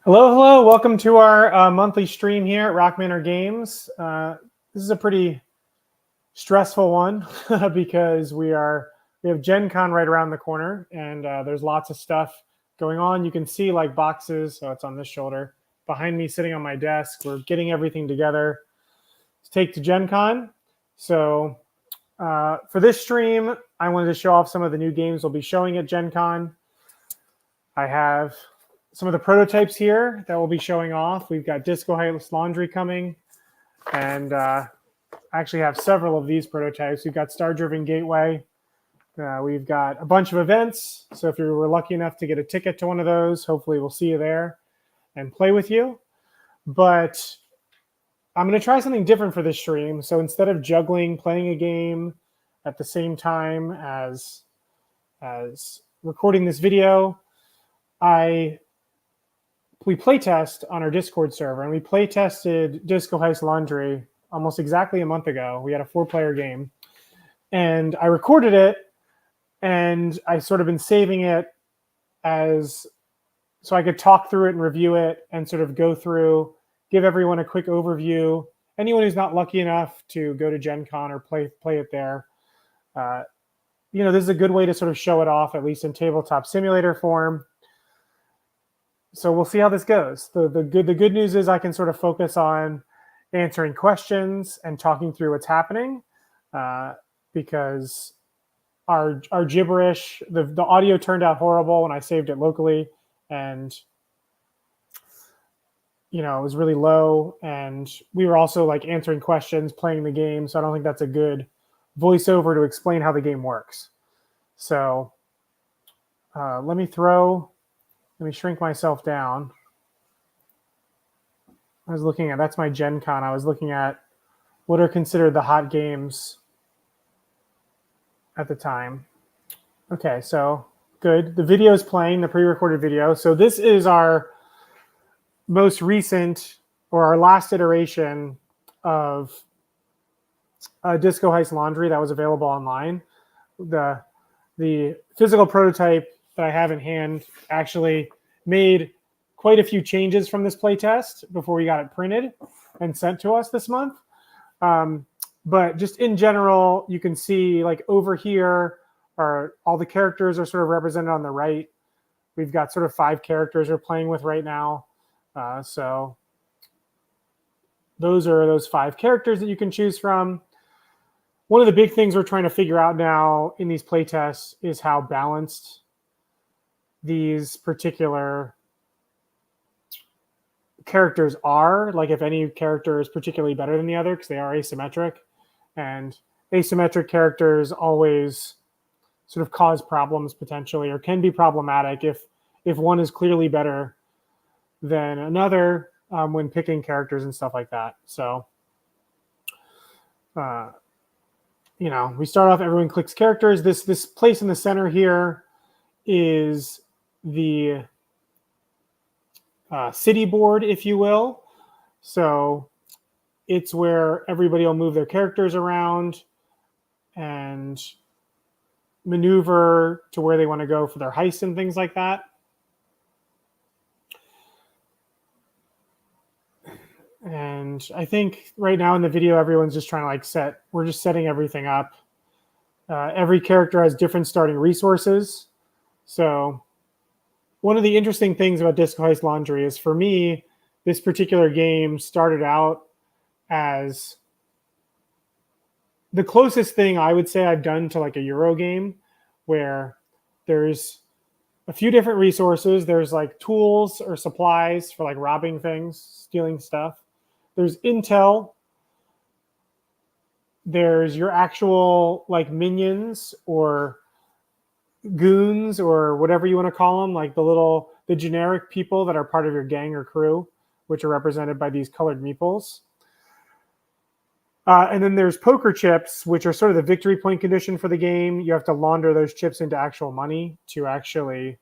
Hello, hello. Welcome to our monthly stream here at Rock Manor Games. This is a pretty stressful one because we have Gen Con right around the corner, and there's lots of stuff going on. You can see like boxes, so it's on this shoulder. Behind me, sitting on my desk, we're getting everything together to take to Gen Con. So for this stream, I wanted to show off some of the new games we'll be showing at Gen Con. I have some of the prototypes here that we'll be showing off. We've got Disco Heist Laundry coming, and I actually have several of these prototypes. We've got Star Driven Gateway. We've got a bunch of events, so if you were lucky enough to get a ticket to one of those, hopefully we'll see you there and play with you. But I'm going to try something different for this stream. So instead of juggling playing a game at the same time as recording this video, we playtest on our Discord server, and we playtested Disco Heist Laundry almost exactly a month ago. We had a 4-player game, and I recorded it, and I sort of been saving it so I could talk through it and review it and sort of go through, give everyone a quick overview. Anyone who's not lucky enough to go to Gen Con or play it there, this is a good way to sort of show it off, at least in tabletop simulator form. So we'll see how this goes. The good news is I can sort of focus on answering questions and talking through what's happening, because our gibberish, the audio turned out horrible when I saved it locally, and it was really low, and we were also like answering questions, playing the game, so I don't think that's a good voiceover to explain how the game works. So let me shrink myself down. That's my Gen Con. I was looking at what are considered the hot games at the time. Okay, so good. The video is playing, the pre-recorded video. So this is our most recent, or our last iteration of Disco Heist Laundry that was available online. The physical prototype that I have in hand actually made quite a few changes from this playtest before we got it printed and sent to us this month. But just in general, you can see like over here are all the characters are sort of represented on the right. We've got sort of 5 characters we're playing with right now. So those are those 5 characters that you can choose from. One of the big things we're trying to figure out now in these playtests is how balanced these particular characters are, like if any character is particularly better than the other, because they are asymmetric, and asymmetric characters always sort of cause problems potentially, or can be problematic if one is clearly better than another when picking characters and stuff like that. So we start off, everyone clicks characters. This place in the center here is the city board, if you will. So it's where everybody will move their characters around and maneuver to where they want to go for their heist and things like that. And I think right now in the video, everyone's just trying to we're just setting everything up. Every character has different starting resources. So one of the interesting things about Disco Heist Laundry is, for me, this particular game started out as the closest thing I would say I've done to like a Euro game, where there's a few different resources. There's like tools or supplies for like robbing things, stealing stuff. There's intel. There's your actual like minions or goons or whatever you want to call them, like the generic people that are part of your gang or crew, which are represented by these colored meeples. And then there's poker chips, which are sort of the victory point condition for the game. You have to launder those chips into actual money to actually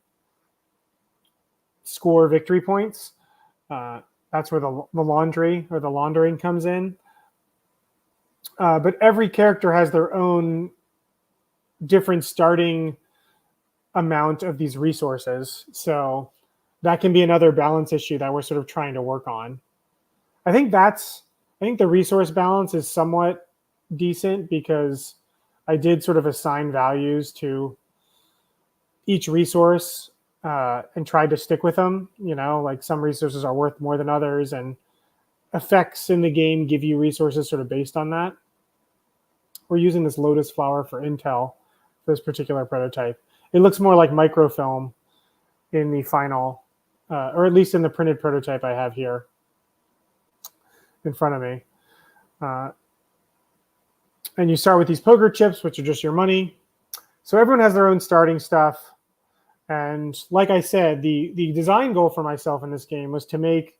score victory points. That's where the laundry or the laundering comes in. But every character has their own different starting amount of these resources. So that can be another balance issue that we're sort of trying to work on. I think the resource balance is somewhat decent because I did sort of assign values to each resource and tried to stick with them. Like some resources are worth more than others, and effects in the game give you resources sort of based on that. We're using this lotus flower for intel for this particular prototype. It looks more like microfilm in the final, or at least in the printed prototype I have here in front of me. And you start with these poker chips, which are just your money. So everyone has their own starting stuff. And like I said, the design goal for myself in this game was to make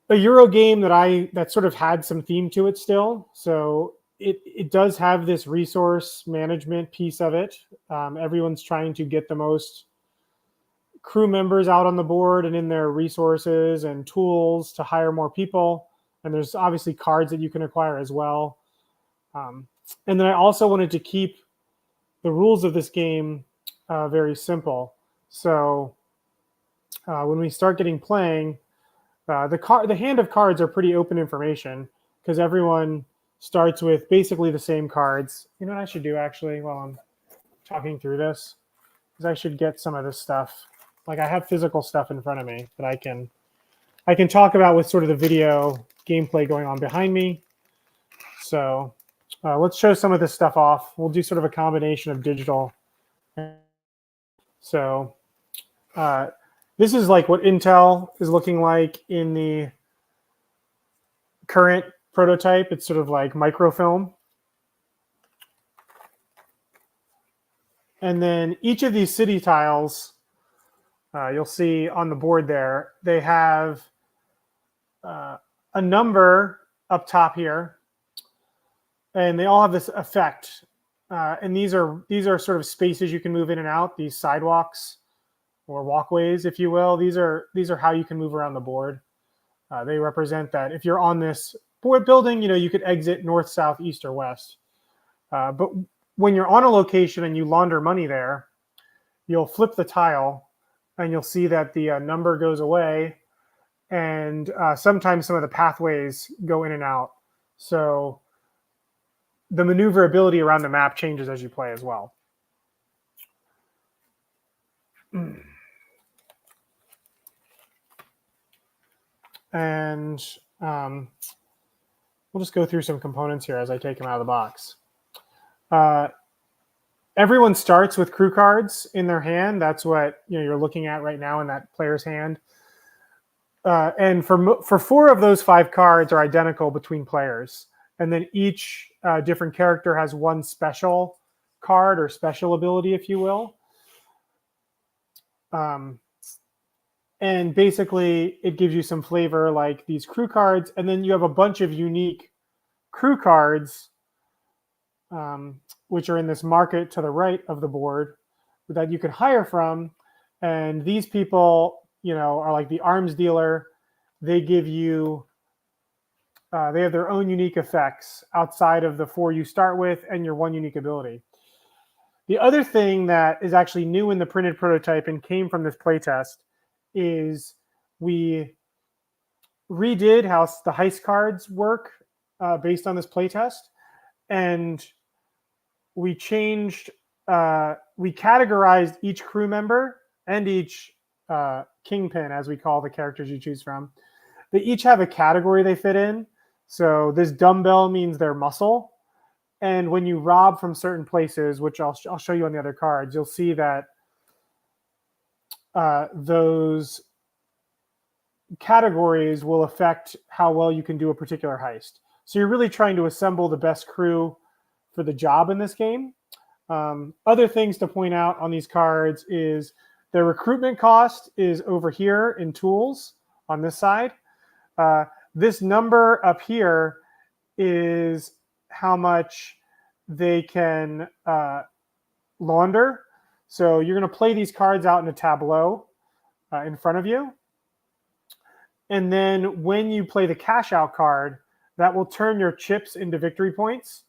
a Euro game that sort of had some theme to it still. So it does have this resource management piece of it. Everyone's trying to get the most crew members out on the board and in their resources and tools to hire more people. And there's obviously cards that you can acquire as well. And then I also wanted to keep the rules of this game very simple. So when we start playing, the hand of cards are pretty open information because everyone starts with basically the same cards. You know what I should do actually while I'm talking through this is I should get some of this stuff. Like I have physical stuff in front of me that I can talk about with sort of the video gameplay going on behind me. So let's show some of this stuff off. We'll do sort of a combination of digital. So this is like what Intel is looking like in the current prototype. It's sort of like microfilm. And then each of these city tiles, you'll see on the board there, they have a number up top here. And they all have this effect. And these are sort of spaces you can move in and out, these sidewalks or walkways, if you will. These are how you can move around the board. They represent that if you're on this board building, you could exit north, south, east, or west. But when you're on a location and you launder money there, you'll flip the tile and you'll see that the number goes away. And sometimes some of the pathways go in and out. So the maneuverability around the map changes as you play as well. And we'll just go through some components here as I take them out of the box. Everyone starts with crew cards in their hand. That's what you're looking at right now in that player's hand. And for 4 of those 5 cards are identical between players. And then each different character has one special card or special ability, if you will. And basically, it gives you some flavor like these crew cards. And then you have a bunch of unique crew cards, which are in this market to the right of the board that you can hire from. And these people, are like the arms dealer. They give you... they have their own unique effects outside of the 4 you start with and your one unique ability. The other thing that is actually new in the printed prototype and came from this playtest is we redid how the heist cards work based on this playtest. And we changed, we categorized each crew member and each kingpin, as we call the characters you choose from. They each have a category they fit in. So this dumbbell means they're muscle. And when you rob from certain places, which I'll show you on the other cards, you'll see that those categories will affect how well you can do a particular heist. So you're really trying to assemble the best crew for the job in this game. Other things to point out on these cards is the recruitment cost is over here in tools on this side. This number up here is how much they can launder. So you're going to play these cards out in a tableau in front of you. And then when you play the cash out card, that will turn your chips into victory points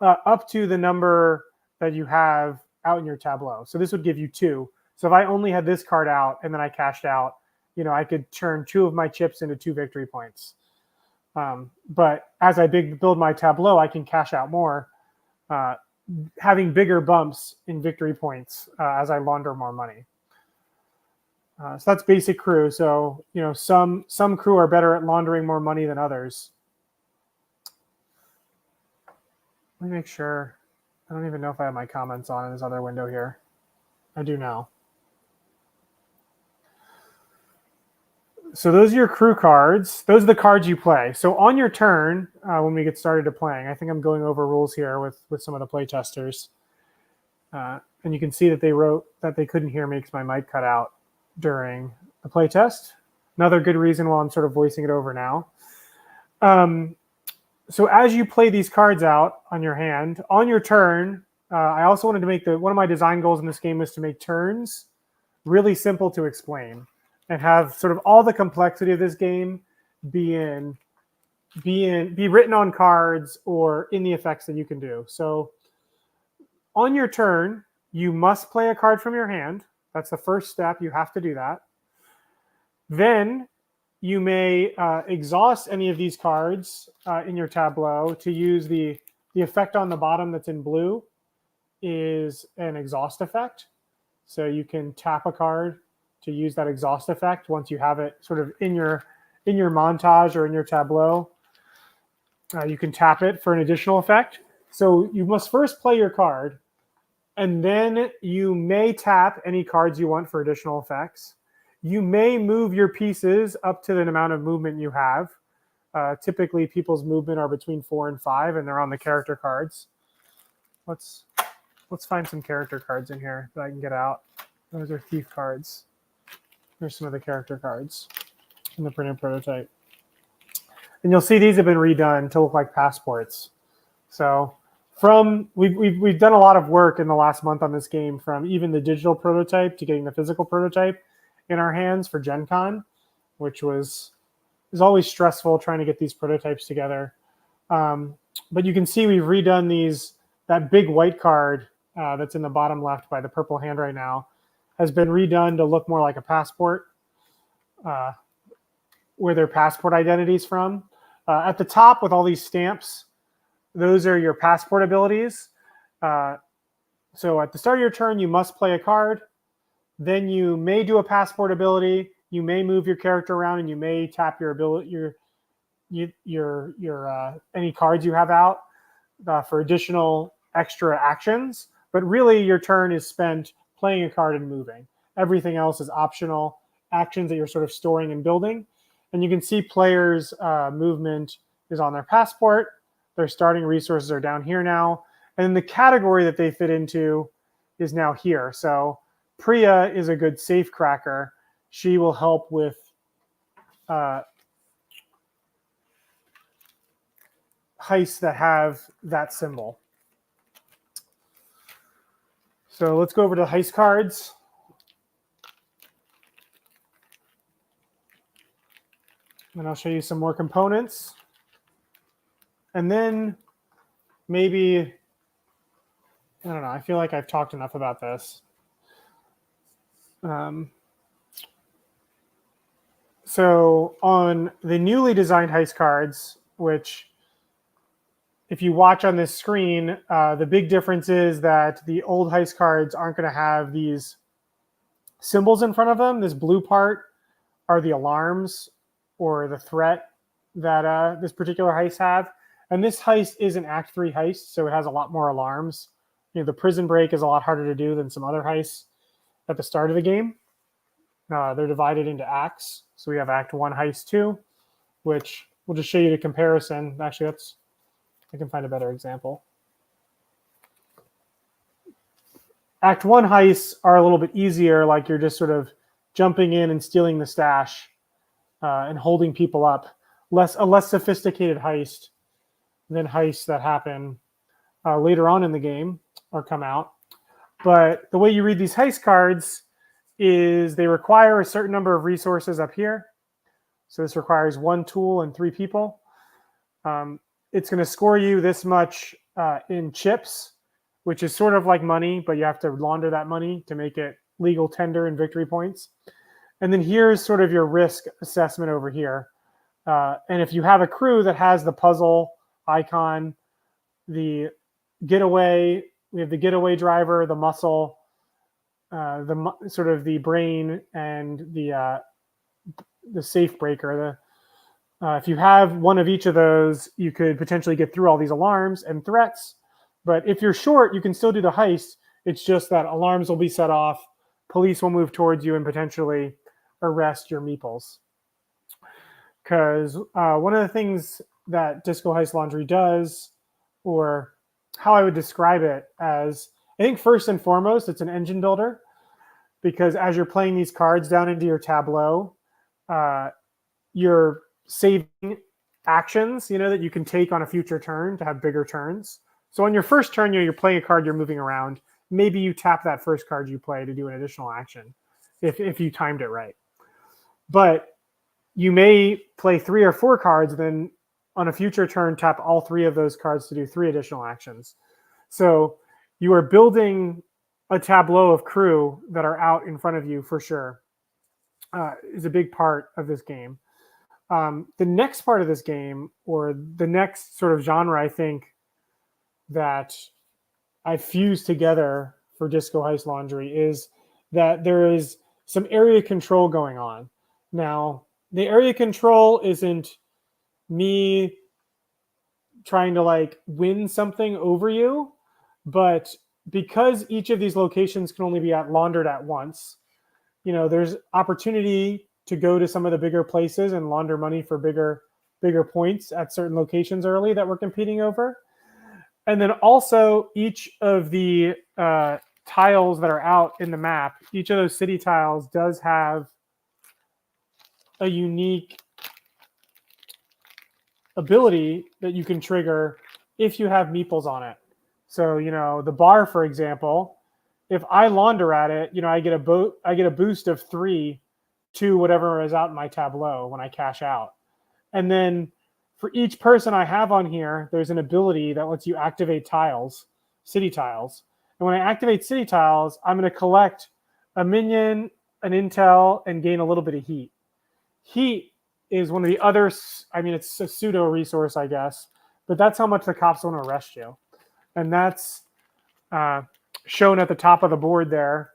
up to the number that you have out in your tableau. So this would give you 2. So if I only had this card out and then I cashed out, I could turn 2 of my chips into 2 victory points. But as I build my tableau, I can cash out more, having bigger bumps in victory points as I launder more money. So that's basic crew. So some crew are better at laundering more money than others. Let me make sure. I don't even know if I have my comments on in this other window here. I do now. So those are your crew cards. Those are the cards you play. So on your turn, when we get started to playing, I think I'm going over rules here with some of the play testers. And you can see that they wrote that they couldn't hear me because my mic cut out during the play test. Another good reason why I'm sort of voicing it over now. So as you play these cards out on your hand, on your turn, I also wanted to make one of my design goals in this game was to make turns really simple to explain and have sort of all the complexity of this game be written on cards or in the effects that you can do. So on your turn, you must play a card from your hand. That's the first step. You have to do that. Then you may exhaust any of these cards in your tableau to use the effect on the bottom that's in blue is an exhaust effect. So you can tap a card to use that exhaust effect once you have it sort of in your montage or in your tableau. You can tap it for an additional effect. So you must first play your card, and then you may tap any cards you want for additional effects. You may move your pieces up to the amount of movement you have. Typically, people's movement are between 4 and 5, and they're on the character cards. Let's find some character cards in here that I can get out. Those are thief cards. Here's some of the character cards in the printed prototype. And you'll see these have been redone to look like passports. So we've done a lot of work in the last month on this game, from even the digital prototype to getting the physical prototype in our hands for Gen Con, which is always stressful trying to get these prototypes together. But you can see we've redone that big white card that's in the bottom left by the purple hand right now has been redone to look more like a passport, where their passport identities from. At the top with all these stamps, those are your passport abilities. So at the start of your turn, you must play a card. Then you may do a passport ability. You may move your character around, and you may tap your ability, any cards you have out for additional extra actions. But really, your turn is spent playing a card and moving. Everything else is optional actions that you're sort of storing and building. And you can see players' movement is on their passport. Their starting resources are down here now. And the category that they fit into is now here. So Priya is a good safe cracker. She will help with heists that have that symbol. So let's go over to heist cards. And I'll show you some more components. And then maybe, I don't know, I feel like I've talked enough about this. So on the newly designed heist cards, which if you watch on this screen, the big difference is that the old heist cards aren't going to have these symbols in front of them. This blue part are the alarms or the threat that this particular heist have. And this heist is an Act 3 heist, so it has a lot more alarms. The prison break is a lot harder to do than some other heists at the start of the game. They're divided into acts. So we have Act 1, Heist 2, which we'll just show you the comparison. Actually, I can find a better example. Act 1 heists are a little bit easier, like you're just sort of jumping in and stealing the stash and holding people up. A less sophisticated heist than heists that happen later on in the game or come out. But the way you read these heist cards is they require a certain number of resources up here. So this requires 1 tool and 3 people. It's going to score you this much in chips, which is sort of like money, but you have to launder that money to make it legal tender and victory points. And then here's sort of your risk assessment over here. And if you have a crew that has the puzzle icon, the getaway, we have the getaway driver, the muscle, the sort of the brain, and the safe breaker. If you have one of each of those, you could potentially get through all these alarms and threats. But if you're short, you can still do the heist. It's just that alarms will be set off, police will move towards you and potentially arrest your meeples. Because one of the things that Disco Heist Laundry does, or how I would describe it as, I think first and foremost, it's an engine builder. Because as you're playing these cards down into your tableau, you're saving actions, that you can take on a future turn to have bigger turns. So on your first turn, you're playing a card, you're moving around. Maybe you tap that first card you play to do an additional action if you timed it right. But you may play 3 or 4 cards, then on a future turn, tap all 3 of those cards to do 3 additional actions. So you are building a tableau of crew that are out in front of you for sure. Is a big part of this game. The next part of this game, or the next sort of genre, I think, that I fused together for Disco Heist Laundry is that there is some area control going on. Now, the area control isn't me trying to win something over you, but because each of these locations can only be laundered at once, there's opportunity to go to some of the bigger places and launder money for bigger points at certain locations early that we're competing over. And then also each of the tiles that are out in the map, each of those city tiles does have a unique ability that you can trigger if you have meeples on it. So, the bar, for example, if I launder at it, I get a boost of 3 to whatever is out in my tableau when I cash out. And then for each person I have on here, there's an ability that lets you activate tiles, city tiles. And when I activate city tiles, I'm going to collect a minion, an intel, and gain a little bit of heat. Heat is one of the other, it's a pseudo resource, I guess, but that's how much the cops want to arrest you. And that's shown at the top of the board there.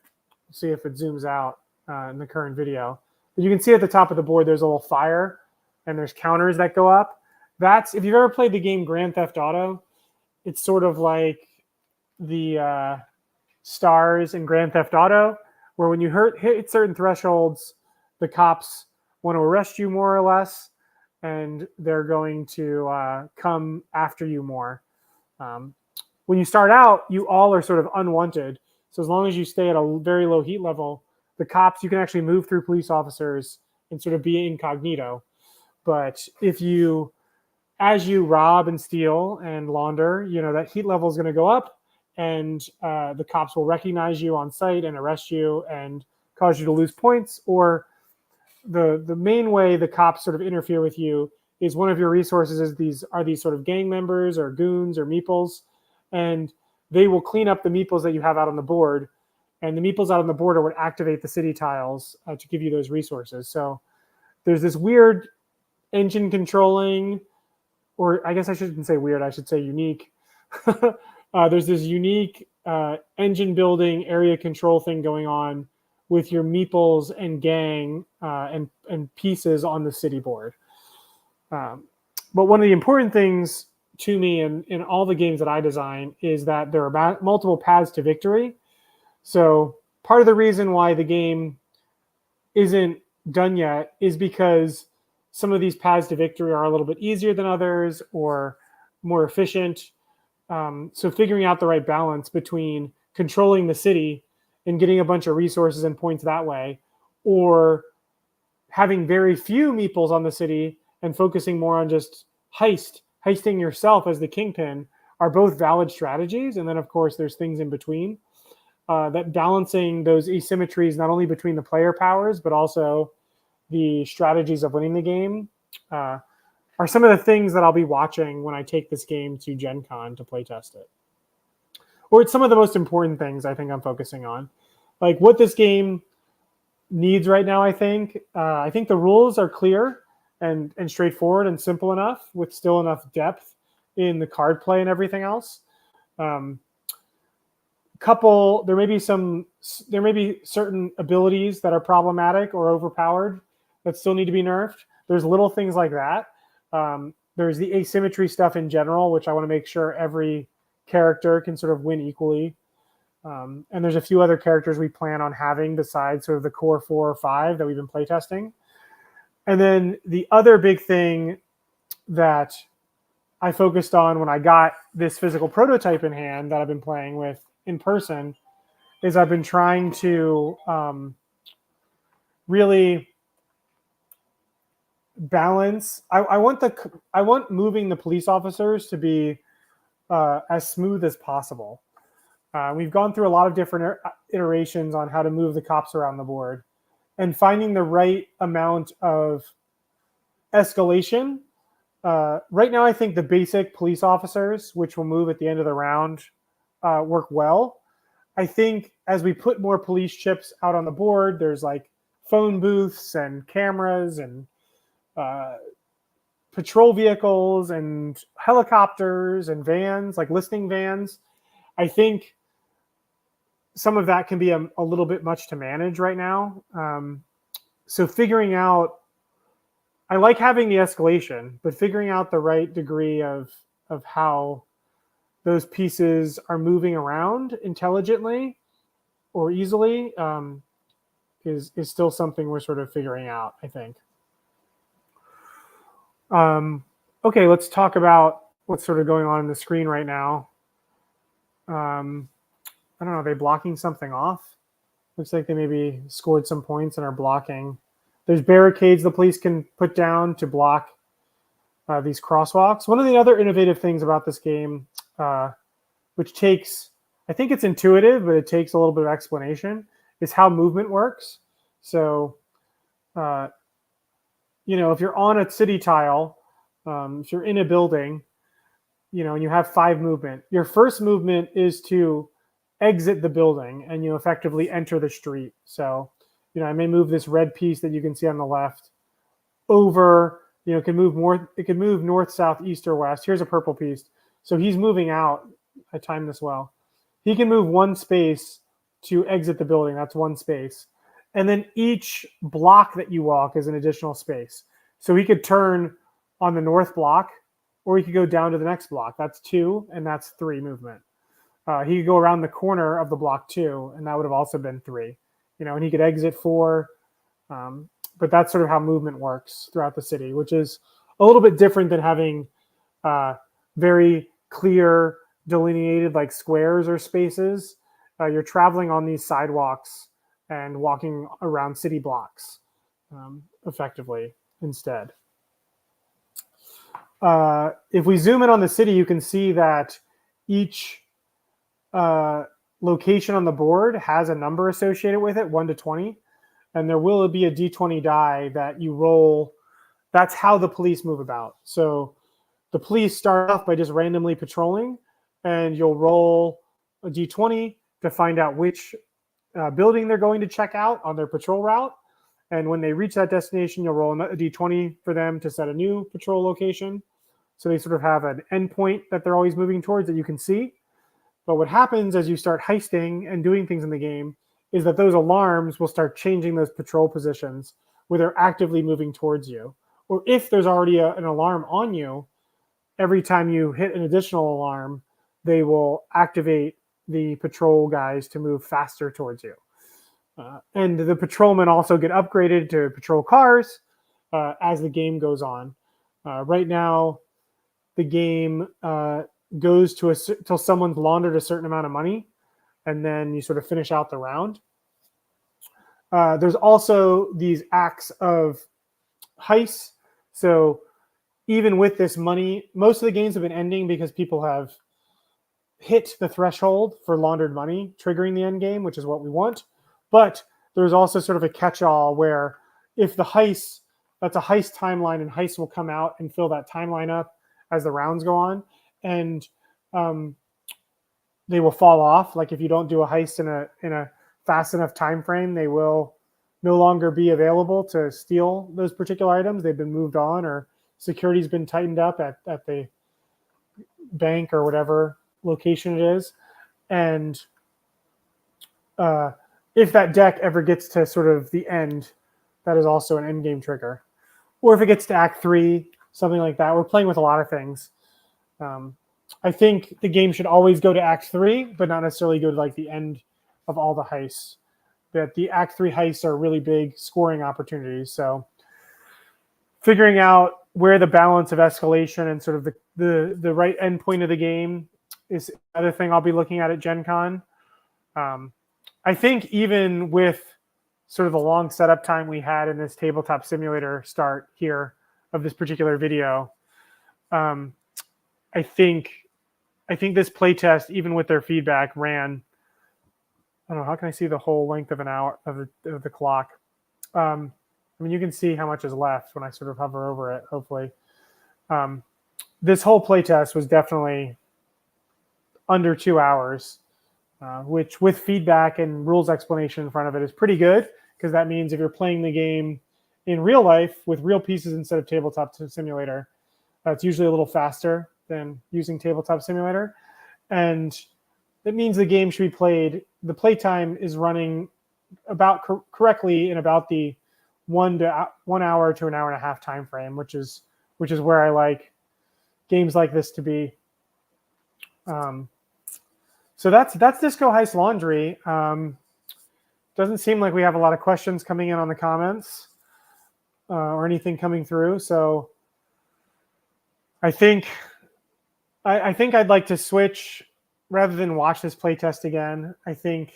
Let's see if it zooms out in the current video. But you can see at the top of the board, there's a little fire and there's counters that go up. That's, if you've ever played the game Grand Theft Auto, it's sort of like the stars in Grand Theft Auto, where when you hit certain thresholds, the cops want to arrest you more or less, and they're going to come after you more. When you start out, you all are sort of unwanted. So as long as you stay at a very low heat level, the cops, you can actually move through police officers and sort of be incognito. But as you rob and steal and launder, that heat level is going to go up, and the cops will recognize you on sight and arrest you and cause you to lose points. Or the main way the cops sort of interfere with you is one of your resources is these sort of gang members or goons or meeples, and they will clean up the meeples that you have out on the board, and the meeples out on the board would activate the city tiles to give you those resources. So there's this weird engine controlling, or I guess I shouldn't say weird, I should say unique. There's this unique engine building area control thing going on with your meeples and gang and pieces on the city board. But one of the important things to me in all the games that I design is that there are multiple paths to victory. So part of the reason why the game isn't done yet is because some of these paths to victory are a little bit easier than others or more efficient. So figuring out the right balance between controlling the city and getting a bunch of resources and points that way, or having very few meeples on the city and focusing more on just heisting yourself as the kingpin, are both valid strategies. And then, of course, there's things in between. That balancing those asymmetries, not only between the player powers, but also the strategies of winning the game, are some of the things that I'll be watching when I take this game to Gen Con to play test it. Or it's some of the most important things I think I'm focusing on. like what this game needs right now. I think the rules are clear and straightforward and simple enough, with still enough depth in the card play and everything else. There may be certain abilities that are problematic or overpowered that still need to be nerfed. There's little things like that. There's the asymmetry stuff in general, which I want to make sure every character can sort of win equally. And there's a few other characters we plan on having besides sort of the core 4 or 5 that we've been playtesting. And then the other big thing that I focused on when I got this physical prototype in hand that I've been playing with in person is I've been trying to really balance. I want moving the police officers to be as smooth as possible. We've gone through a lot of different iterations on how to move the cops around the board, and finding the right amount of escalation. Right now, I think the basic police officers, which will move at the end of the round, work well. I think as we put more police chips out on the board, there's like phone booths and cameras and patrol vehicles and helicopters and vans, like listening vans. I think some of that can be a little bit much to manage right now. So figuring out, I like having the escalation, but figuring out the right degree of how those pieces are moving around intelligently or easily is still something we're sort of figuring out, I think. Okay, let's talk about what's sort of going on in the screen right now. I don't know, are they blocking something off? Looks like they maybe scored some points and are blocking. There's barricades the police can put down to block these crosswalks. One of the other innovative things about this game, which takes, I think it's intuitive, but it takes a little bit of explanation, is how movement works. So, if you're on a city tile, if you're in a building, and you have 5 movement, your first movement is to exit the building and you effectively enter the street. So, I may move this red piece that you can see on the left over, it can move north, south, east, or west. Here's a purple piece. So he's moving out. I timed this well. He can move 1 space to exit the building. That's 1 space. And then each block that you walk is an additional space. So he could turn on the north block, or he could go down to the next block. That's 2, and that's 3 movement. He could go around the corner of the block 2, and that would have also been 3. And he could exit 4. But that's sort of how movement works throughout the city, which is a little bit different than having very clear delineated like squares or spaces. You're traveling on these sidewalks and walking around city blocks effectively instead. If we zoom in on the city, you can see that each location on the board has a number associated with it, 1 to 20. And there will be a D20 die that you roll. That's how the police move about. So the police start off by just randomly patrolling, and you'll roll a D20 to find out which building they're going to check out on their patrol route. And when they reach that destination, you'll roll a D20 for them to set a new patrol location. So they sort of have an endpoint that they're always moving towards that you can see. But what happens as you start heisting and doing things in the game is that those alarms will start changing those patrol positions where they're actively moving towards you. Or if there's already an alarm on you, every time you hit an additional alarm, they will activate the patrol guys to move faster towards you. And the patrolmen also get upgraded to patrol cars as the game goes on. Right now, the game goes till someone's laundered a certain amount of money, and then you sort of finish out the round. There's also these acts of heists. So even with this money, most of the games have been ending because people have hit the threshold for laundered money, triggering the end game, which is what we want. But there's also sort of a catch-all where if the heist, that's a heist timeline, and heists will come out and fill that timeline up as the rounds go on. And they will fall off. Like if you don't do a heist in a fast enough time frame, they will no longer be available to steal those particular items. They've been moved on, or security's been tightened up at the bank or whatever location it is. And if that deck ever gets to sort of the end, that is also an end game trigger. Or if it gets to Act 3, something like that. We're playing with a lot of things. I think the game should always go to Act 3, but not necessarily go to like the end of all the heists. That the Act 3 heists are really big scoring opportunities. So figuring out where the balance of escalation and sort of the right end point of the game is another thing I'll be looking at Gen Con. I think even with sort of the long setup time we had in this tabletop simulator start here of this particular video, I think this playtest, even with their feedback, ran, I don't know, how can I see the whole length of an hour of the clock? I mean, you can see how much is left when I sort of hover over it, hopefully. This whole playtest was definitely under 2 hours, which with feedback and rules explanation in front of it is pretty good, because that means if you're playing the game in real life with real pieces instead of tabletop simulator, it's usually a little faster than using tabletop simulator. And it means the game should be played, the playtime is running about correctly in about the 1 hour to an hour and a half time frame, which is where I like games like this to be. So that's Disco Heist Laundry. Doesn't seem like we have a lot of questions coming in on the comments or anything coming through. So I think I'd like to switch rather than watch this playtest again. I think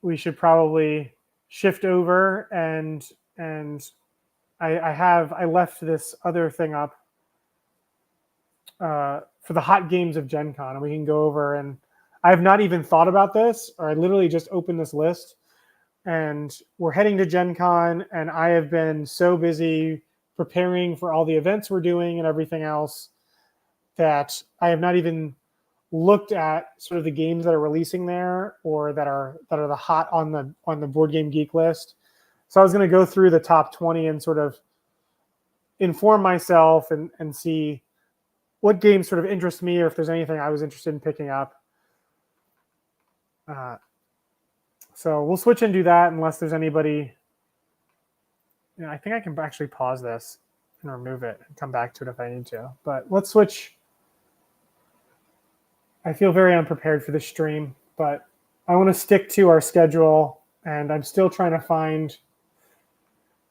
we should probably shift over and I left this other thing up for the hot games of Gen Con, and we can go over, and I have not even thought about this, or I literally just opened this list, and we're heading to Gen Con, and I have been so busy preparing for all the events we're doing and everything else that I have not even looked at sort of the games that are releasing there or that are the hot on the Board Game Geek list. So I was going to go through the top 20 and sort of inform myself and see what games sort of interest me, or if there's anything I was interested in picking up. So we'll switch and do that unless there's anybody. You know, I think I can actually pause this and remove it and come back to it if I need to. But let's switch. I feel very unprepared for this stream, but I want to stick to our schedule, and I'm still trying to find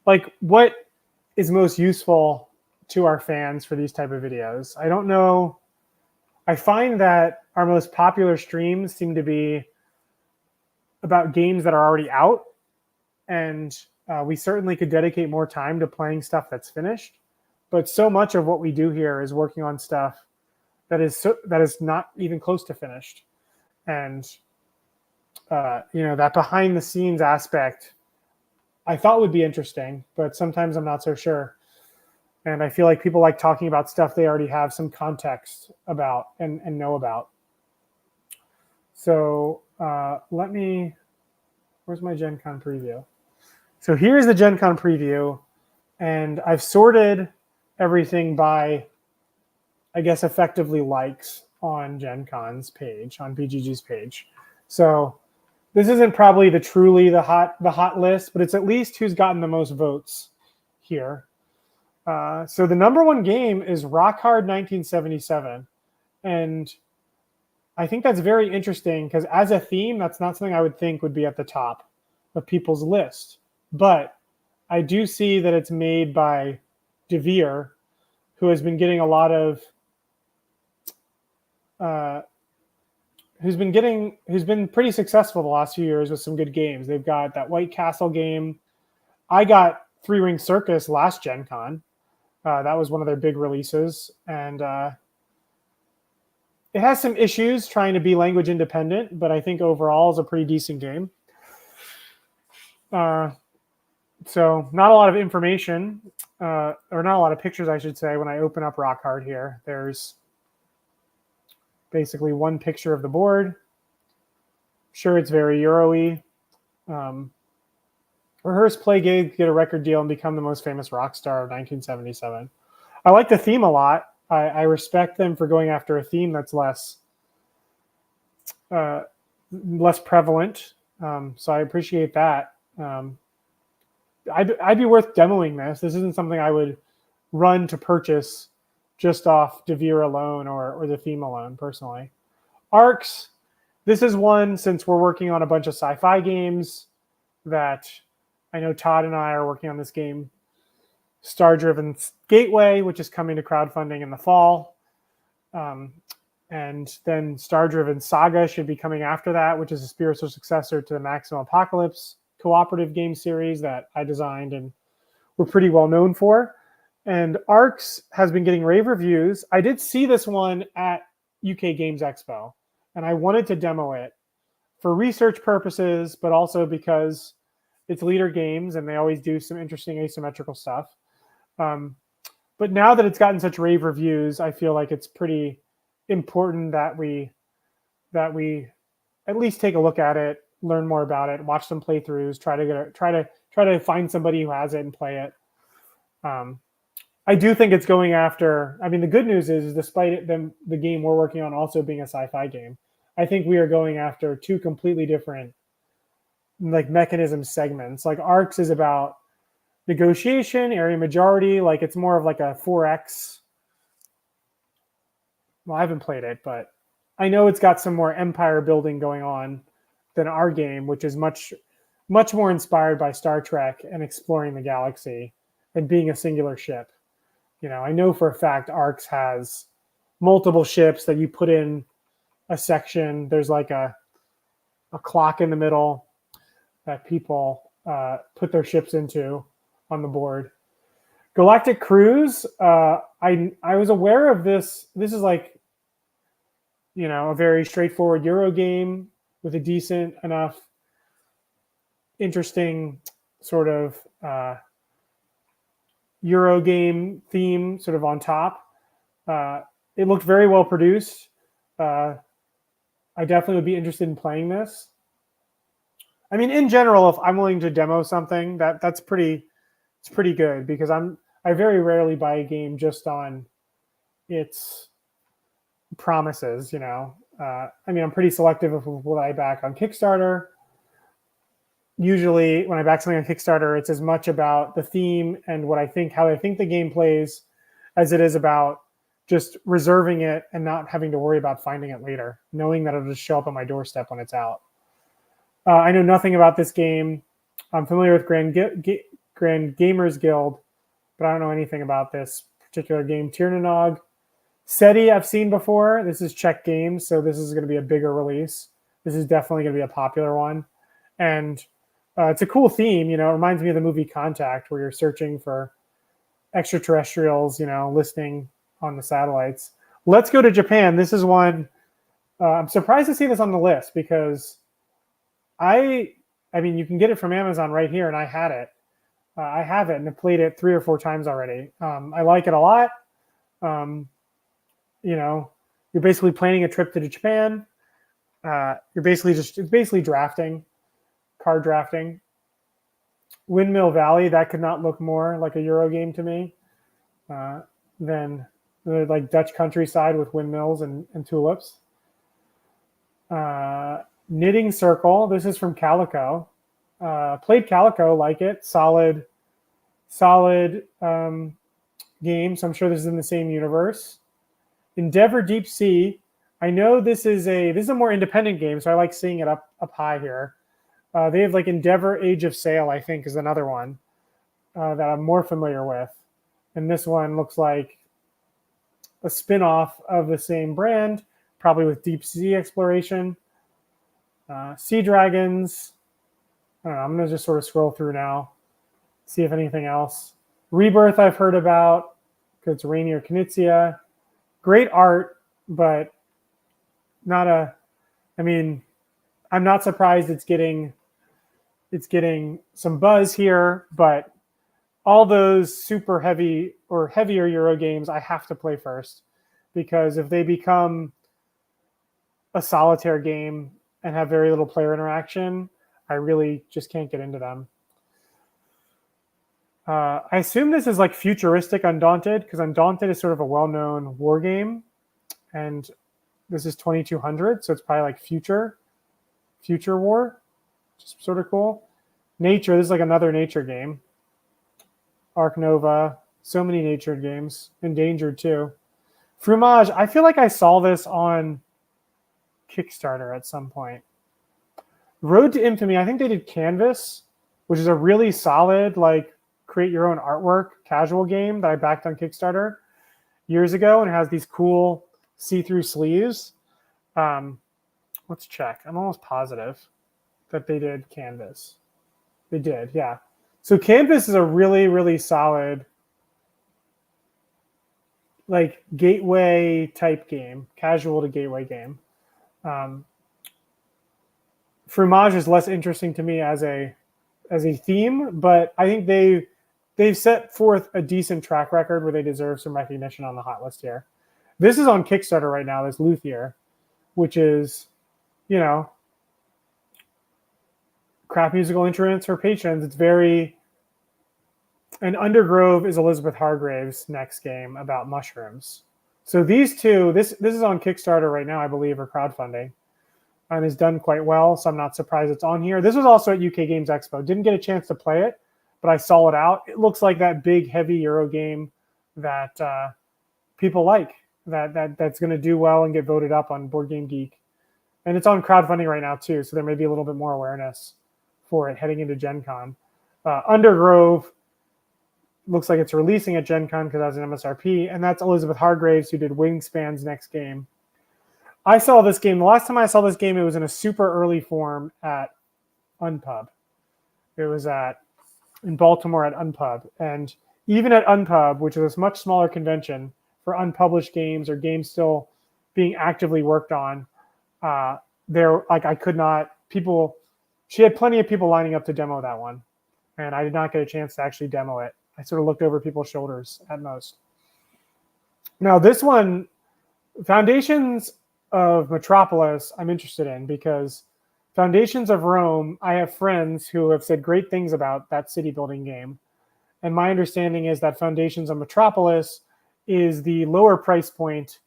like what is most useful to our fans for these type of videos. I don't know. I find that our most popular streams seem to be about games that are already out, and we certainly could dedicate more time to playing stuff that's finished. But so much of what we do here is working on stuff that is not even close to finished, and that behind the scenes aspect I thought would be interesting, but sometimes I'm not so sure. And I feel like people like talking about stuff they already have some context about and know about. So where's my Gen Con preview? So here's the Gen Con preview, and I've sorted everything by, I guess, effectively likes on Gen Con's page, on BGG's page. So this isn't probably the hot list, but it's at least who's gotten the most votes here. So the number one game is Rock Hard 1977. And I think that's very interesting because as a theme, that's not something I would think would be at the top of people's list. But I do see that it's made by DeVere, who has been getting a lot of, who's been pretty successful the last few years with some good games. They've got that White Castle game. I got Three Ring Circus last Gen Con. That was one of their big releases, and it has some issues trying to be language independent, but I think overall is a pretty decent game. So not a lot of information, or not a lot of pictures, I should say, when I open up Rock Hard here. There's basically one picture of the board Sure, it's very Euro-y. Rehearse, play gigs, get a record deal, and become the most famous rock star of 1977. I like the theme a lot. I respect them for going after a theme that's less prevalent. So I appreciate that. I'd be worth demoing this. This isn't something I would run to purchase just off Devere alone or the theme alone, personally. Arcs. This is one, since we're working on a bunch of sci-fi games, that I know Todd and I are working on this game, Star Driven Gateway, which is coming to crowdfunding in the fall. And then Star Driven Saga should be coming after that, which is a spiritual successor to the Maximum Apocalypse cooperative game series that I designed and we're pretty well known for. And Arcs has been getting rave reviews. I did see this one at UK Games Expo, and I wanted to demo it for research purposes, but also because it's Leader Games and they always do some interesting asymmetrical stuff. But now that it's gotten such rave reviews, I feel like it's pretty important that we at least take a look at it, learn more about it, watch some playthroughs, try to find somebody who has it and play it. I do think it's going after. I mean, the good news is, despite the game we're working on also being a sci-fi game, I think we are going after two completely different mechanism segments. Like Arcs is about negotiation, area majority. Like it's more of like a 4X. Well, I haven't played it, but I know it's got some more empire building going on than our game, which is much more inspired by Star Trek and exploring the galaxy and being a singular ship. I know for a fact Arcs has multiple ships that you put in a section. There's like a clock in the middle that people put their ships into on the board. Galactic Cruise, I was aware of this. This is like, a very straightforward Euro game with a decent enough, interesting sort of Euro game theme sort of on top. It looked very well produced. I definitely would be interested in playing this. I mean, in general, if I'm willing to demo something, it's pretty good, because I very rarely buy a game just on its promises. I mean, I'm pretty selective of what I back on Kickstarter. Usually when I back something on Kickstarter, it's as much about the theme and how I think the game plays, as it is about just reserving it and not having to worry about finding it later, knowing that it'll just show up on my doorstep when it's out. I know nothing about this game. I'm familiar with Grand Gamers Guild, but I don't know anything about this particular game. Tirnanog. SETI I've seen before. This is Czech Games, so this is going to be a bigger release. This is definitely going to be a popular one. And it's a cool theme. It reminds me of the movie Contact, where you're searching for extraterrestrials, listening on the satellites. Let's go to Japan. This is one. I'm surprised to see this on the list, because I mean, you can get it from Amazon right here, and I had it. I have it, and I've played it 3 or 4 times already. I like it a lot. You're basically planning a trip to Japan. It's basically drafting, card drafting. Windmill Valley, that could not look more like a Euro game to me than like Dutch countryside with windmills and tulips. Knitting Circle, this is from Calico. Played Calico, like it. Solid game, so I'm sure this is in the same universe. Endeavor Deep Sea, I know this is a more independent game, so I like seeing it up high here. They have like Endeavor Age of Sail, I think, is another one that I'm more familiar with. And this one looks like a spin-off of the same brand, probably with deep sea exploration. Sea Dragons, I don't know, I'm going to just sort of scroll through now, see if anything else. Rebirth I've heard about, because it's Rainier Knizia. Great art, but I'm not surprised it's getting some buzz here, but all those super heavy or heavier Euro games I have to play first, because if they become a solitaire game, and have very little player interaction, I really just can't get into them. I assume this is like futuristic Undaunted, because Undaunted is sort of a well-known war game, and this is 2200, so it's probably like future war, just sort of cool. Nature, this is like another nature game. Arc Nova, so many nature games. Endangered too. Fromage, I feel like I saw this on Kickstarter at some point. Road to Infamy, I think they did Canvas, which is a really solid, like, create your own artwork casual game that I backed on Kickstarter years ago, and it has these cool see-through sleeves. Let's check. I'm almost positive that they did Canvas. They did, yeah. So Canvas is a really, really solid, like, gateway type game, casual to gateway game. Fromage is less interesting to me as a theme, but I think they've set forth a decent track record where they deserve some recognition on the hot list here. This is on Kickstarter right now, this Luthier, which is, you know, craft musical instruments for patrons. It's very, and Undergrove is Elizabeth Hargrave's next game about mushrooms. So these two, this is on Kickstarter right now, I believe, or crowdfunding, and has done quite well, so I'm not surprised it's on here. This was also at UK Games Expo. Didn't get a chance to play it, but I saw it out. It looks like that big, heavy Euro game that people like, that's going to do well and get voted up on Board Game Geek. And it's on crowdfunding right now, too, so there may be a little bit more awareness for it heading into Gen Con. Undergrove looks like it's releasing at Gen Con because it has an MSRP, and that's Elizabeth Hargraves, who did Wingspan's next game. I saw this game. The last time I saw this game, it was in a super early form at Unpub. It was in Baltimore at Unpub. And even at Unpub, which is a much smaller convention for unpublished games or games still being actively worked on, she had plenty of people lining up to demo that one. And I did not get a chance to actually demo it. I sort of looked over people's shoulders at most. Now, this one, Foundations of Metropolis, I'm interested in, because Foundations of Rome, I have friends who have said great things about that city building game. And my understanding is that Foundations of Metropolis is the lower price point,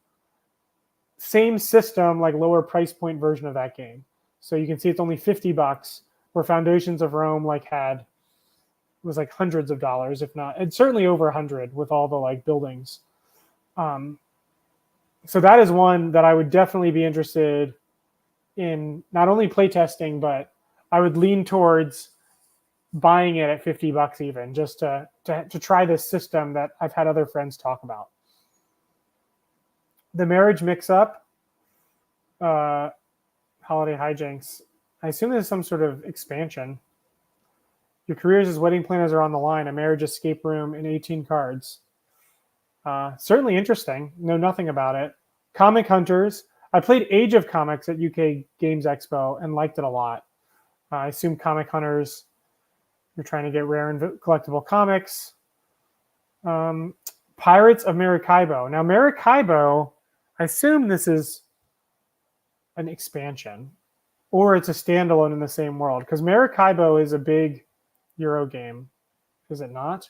same system, like lower price point version of that game. So you can see it's only $50, where Foundations of Rome was like hundreds of dollars, if not, and certainly over 100 with all the like buildings. So that is one that I would definitely be interested in, not only playtesting, but I would lean towards buying it at $50 even, just to try this system that I've had other friends talk about. The Marriage Mix-Up, Holiday Hijinks. I assume there's some sort of expansion. Your careers as wedding planners are on the line. A marriage escape room in 18 cards. Certainly interesting. Know nothing about it. Comic Hunters. I played Age of Comics at UK Games Expo and liked it a lot. I assume Comic Hunters, you're trying to get rare and collectible comics. Pirates of Maracaibo. Now, Maracaibo, I assume this is an expansion, or it's a standalone in the same world, because Maracaibo is a big Euro game, is it not?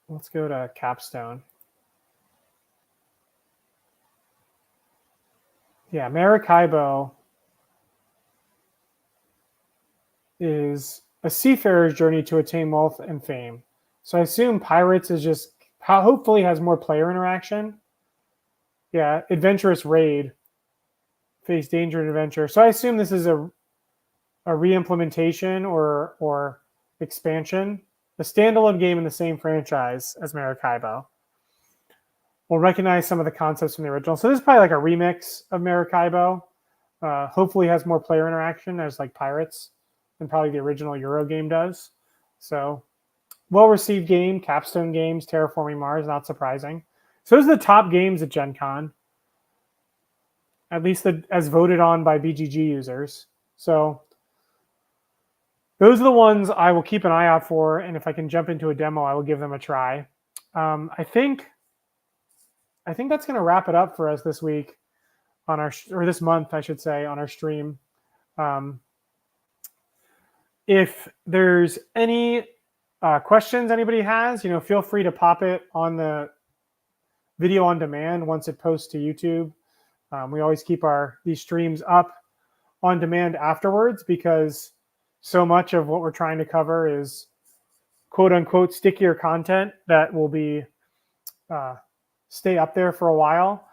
Let's go to Capstone. Yeah, Maracaibo is a seafarer's journey to attain wealth and fame. So I assume Pirates is just, hopefully has more player interaction. Yeah, Adventurous Raid. Face danger and adventure. So I assume this is a re-implementation or expansion, a standalone game in the same franchise as Maracaibo. We'll recognize some of the concepts from the original. So this is probably like a remix of Maracaibo. Hopefully has more player interaction as like Pirates than probably the original Euro game does. So well-received game, Capstone Games, Terraforming Mars, not surprising. So those are the top games at Gen Con, at least as voted on by BGG users. So those are the ones I will keep an eye out for, and if I can jump into a demo, I will give them a try. I think I think that's going to wrap it up for us this week on our, or this month, I should say, on our stream. If there's any questions anybody has, feel free to pop it on the video on demand once it posts to YouTube. We always keep these streams up on demand afterwards because so much of what we're trying to cover is quote unquote stickier content that will be stay up there for a while.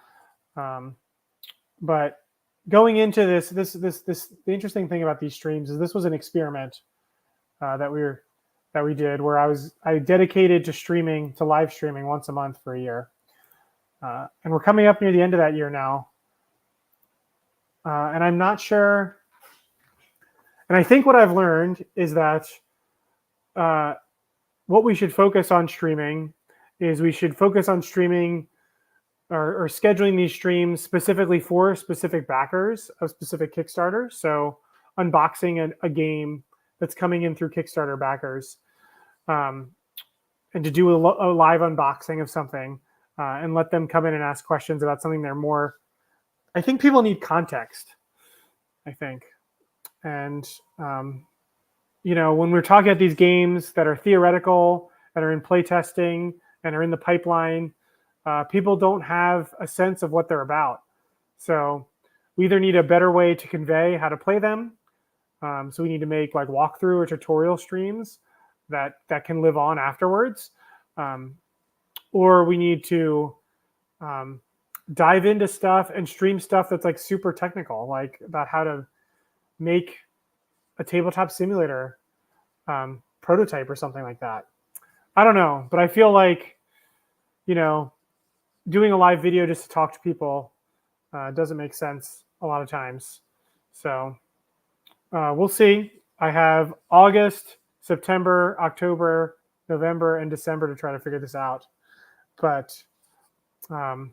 But going into this, the interesting thing about these streams is this was an experiment that we did where I dedicated to live streaming once a month for a year. And we're coming up near the end of that year now. And I'm not sure. And I think what I've learned is that what we should focus on streaming is we should focus on streaming or scheduling these streams specifically for specific backers of specific Kickstarters. So unboxing a game that's coming in through Kickstarter backers, and to do a live unboxing of something and let them come in and ask questions about something they're more. I think people need context, I think. And, when we're talking about these games that are theoretical, that are in playtesting and are in the pipeline, people don't have a sense of what they're about. So we either need a better way to convey how to play them. So we need to make like walkthrough or tutorial streams that can live on afterwards. Or we need to dive into stuff and stream stuff that's like super technical, like about how to make a tabletop simulator prototype or something like that. I don't know, but I feel like, doing a live video just to talk to people doesn't make sense a lot of times. So we'll see. I have August, September, October, November, and December to try to figure this out. But I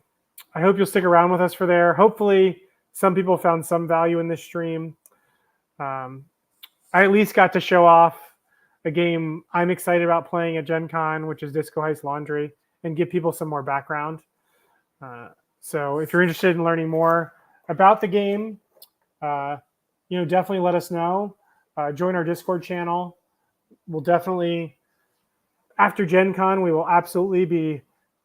hope you'll stick around with us for there. Hopefully some people found some value in this stream. I at least got to show off a game I'm excited about playing at Gen Con, which is Disco Heist Laundry, and give people some more background. So if you're interested in learning more about the game, definitely let us know. Join our Discord channel. We'll definitely, after Gen Con, we will absolutely be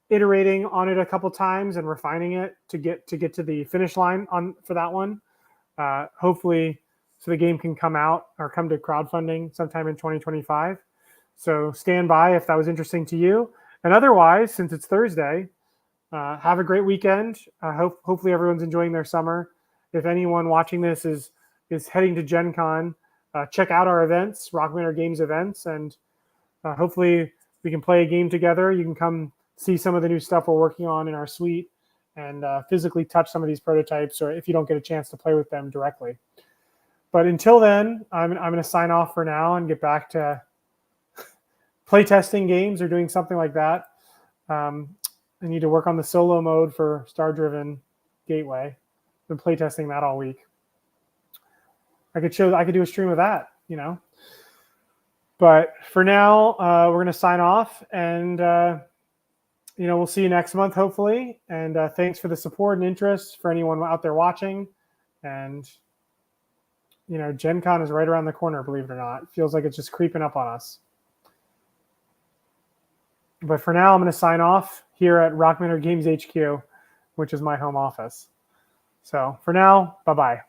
iterating on it a couple times and refining it to get to the finish line for that one. Hopefully, so the game can come out or come to crowdfunding sometime in 2025. So stand by if that was interesting to you. And otherwise, since it's Thursday, have a great weekend. Hopefully everyone's enjoying their summer. If anyone watching this is heading to Gen Con, check out our events, Rockmanor Games events, and hopefully we can play a game together. You can come see some of the new stuff we're working on in our suite and physically touch some of these prototypes, or if you don't get a chance to play with them directly. But until then, I'm going to sign off for now and get back to playtesting games or doing something like that. I need to work on the solo mode for Star Driven Gateway. I've been playtesting that all week. I could do a stream of that, But for now, we're going to sign off, and we'll see you next month, hopefully. And thanks for the support and interest for anyone out there watching. And Gen Con is right around the corner, believe it or not. It feels like it's just creeping up on us. But for now, I'm going to sign off here at Rockmanor Games HQ, which is my home office. So for now, bye-bye.